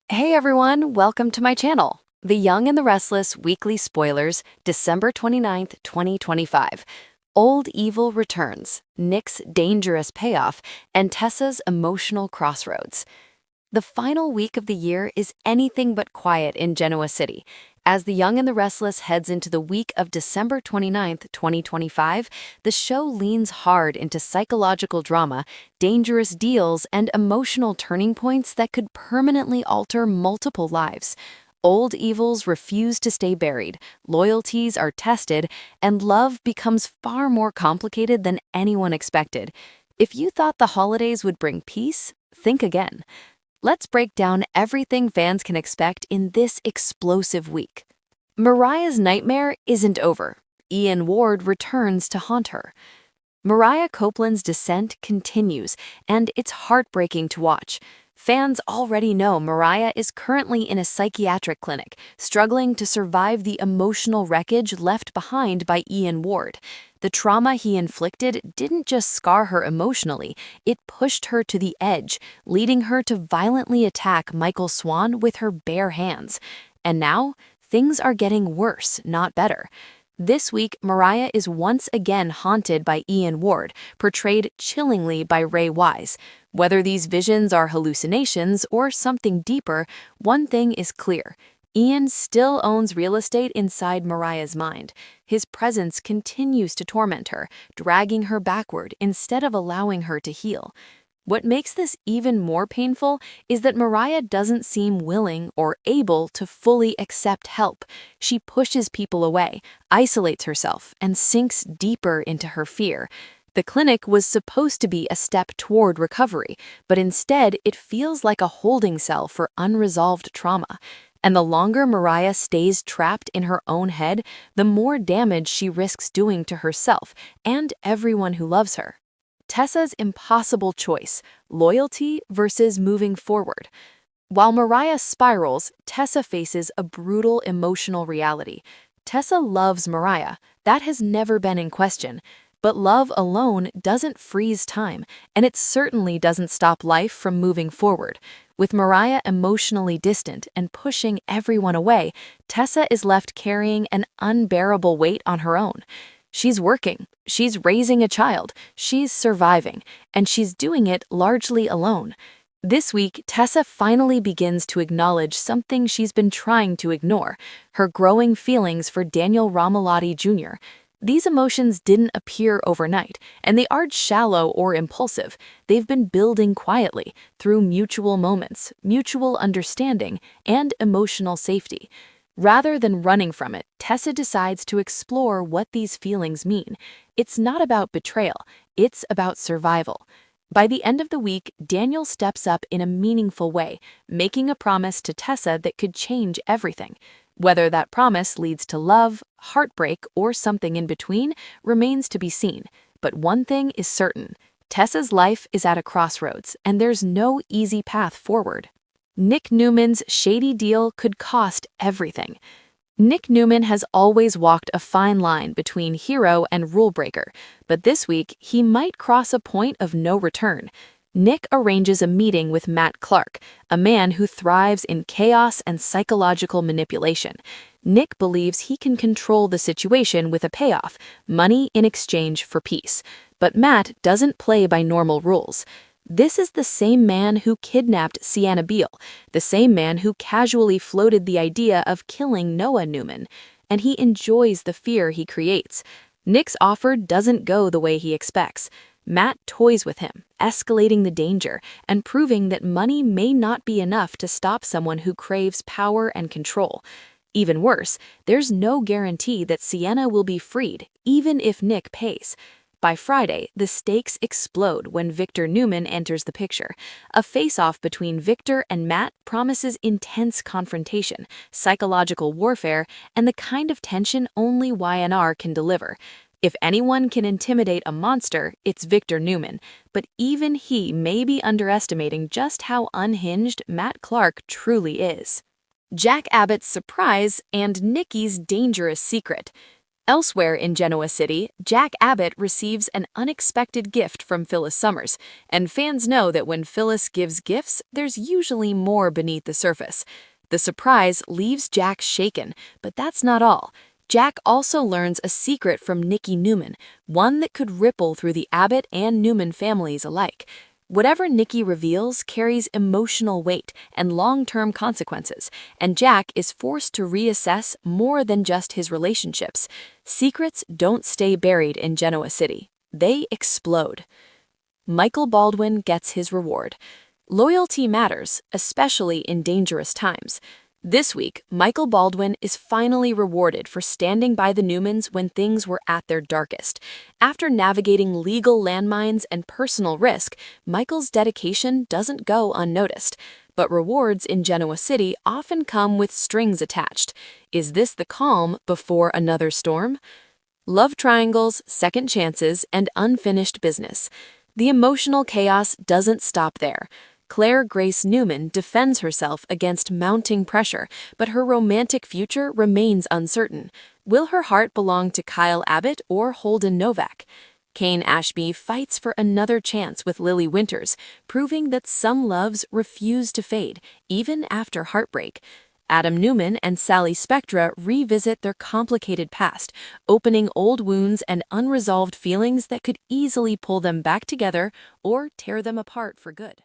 Hey everyone, welcome to my channel. The Young and the Restless Weekly Spoilers, December 29th, 2025. Old Evil returns, Nick's dangerous payoff, and Tessa's emotional crossroads. The final week of the year is anything but quiet in Genoa City. As The Young and the Restless heads into the week of December 29th, 2025, the show leans hard into psychological drama, dangerous deals, and emotional turning points that could permanently alter multiple lives. Old evils refuse to stay buried, loyalties are tested, and love becomes far more complicated than anyone expected. If you thought the holidays would bring peace, think again. Let's break down everything fans can expect in this explosive week. Mariah's nightmare isn't over. Ian Ward returns to haunt her. Mariah Copeland's descent continues, and it's heartbreaking to watch. Fans already know Mariah is currently in a psychiatric clinic, struggling to survive the emotional wreckage left behind by Ian Ward. The trauma he inflicted didn't just scar her emotionally, it pushed her to the edge, leading her to violently attack Michael Swan with her bare hands. And now, things are getting worse, not better. This week, Mariah is once again haunted by Ian Ward, portrayed chillingly by Ray Wise. Whether these visions are hallucinations or something deeper, one thing is clear. Ian still owns real estate inside Mariah's mind. His presence continues to torment her, dragging her backward instead of allowing her to heal. What makes this even more painful is that Mariah doesn't seem willing or able to fully accept help. She pushes people away, isolates herself, and sinks deeper into her fear. The clinic was supposed to be a step toward recovery, but instead it feels like a holding cell for unresolved trauma. And the longer Mariah stays trapped in her own head, the more damage she risks doing to herself and everyone who loves her. Tessa's impossible choice, loyalty versus moving forward. While Mariah spirals, Tessa faces a brutal emotional reality. Tessa loves Mariah, that has never been in question. But love alone doesn't freeze time, and it certainly doesn't stop life from moving forward. With Mariah emotionally distant and pushing everyone away, Tessa is left carrying an unbearable weight on her own. She's working, she's raising a child, she's surviving, and she's doing it largely alone. This week, Tessa finally begins to acknowledge something she's been trying to ignore, her growing feelings for Daniel Romalotti Jr. These emotions didn't appear overnight, and they aren't shallow or impulsive. They've been building quietly, through mutual moments, mutual understanding, and emotional safety. Rather than running from it, Tessa decides to explore what these feelings mean. It's not about betrayal, it's about survival. By the end of the week, Daniel steps up in a meaningful way, making a promise to Tessa that could change everything. Whether that promise leads to love, heartbreak, or something in between remains to be seen. But one thing is certain, Tessa's life is at a crossroads, and there's no easy path forward. Nick Newman's shady deal could cost everything. Nick Newman has always walked a fine line between hero and rule breaker, but this week he might cross a point of no return. Nick arranges a meeting with Matt Clark, a man who thrives in chaos and psychological manipulation. Nick believes he can control the situation with a payoff, money in exchange for peace. But Matt doesn't play by normal rules. This is the same man who kidnapped Sienna Beale, the same man who casually floated the idea of killing Noah Newman, and he enjoys the fear he creates. Nick's offer doesn't go the way he expects. Matt toys with him, escalating the danger and proving that money may not be enough to stop someone who craves power and control. Even worse, there's no guarantee that Sienna will be freed, even if Nick pays. By Friday, the stakes explode when Victor Newman enters the picture. A face-off between Victor and Matt promises intense confrontation, psychological warfare, and the kind of tension only Y&R can deliver. If anyone can intimidate a monster, it's Victor Newman, but even he may be underestimating just how unhinged Matt Clark truly is. Jack Abbott's surprise and Nikki's dangerous secret. Elsewhere in Genoa City, Jack Abbott receives an unexpected gift from Phyllis Summers, and fans know that when Phyllis gives gifts, there's usually more beneath the surface. The surprise leaves Jack shaken, but that's not all. Jack also learns a secret from Newman, one that could ripple through the Abbott and Newman families alike. Whatever Nikki reveals carries emotional weight and long-term consequences, and Jack is forced to reassess more than just his relationships. Secrets don't stay buried in Genoa City. They explode. Michael Baldwin gets his reward. Loyalty matters, especially in dangerous times. This week, Michael Baldwin is finally rewarded for standing by the Newmans when things were at their darkest. After navigating legal landmines and personal risk, Michael's dedication doesn't go unnoticed. But rewards in Genoa City often come with strings attached. Is this the calm before another storm? Love triangles, second chances, and unfinished business. The emotional chaos doesn't stop there. Claire Grace Newman defends herself against mounting pressure, but her romantic future remains uncertain. Will her heart belong to Kyle Abbott or Holden Novak? Kane Ashby fights for another chance with Lily Winters, proving that some loves refuse to fade, even after heartbreak. Adam Newman and Sally Spectra revisit their complicated past, opening old wounds and unresolved feelings that could easily pull them back together or tear them apart for good.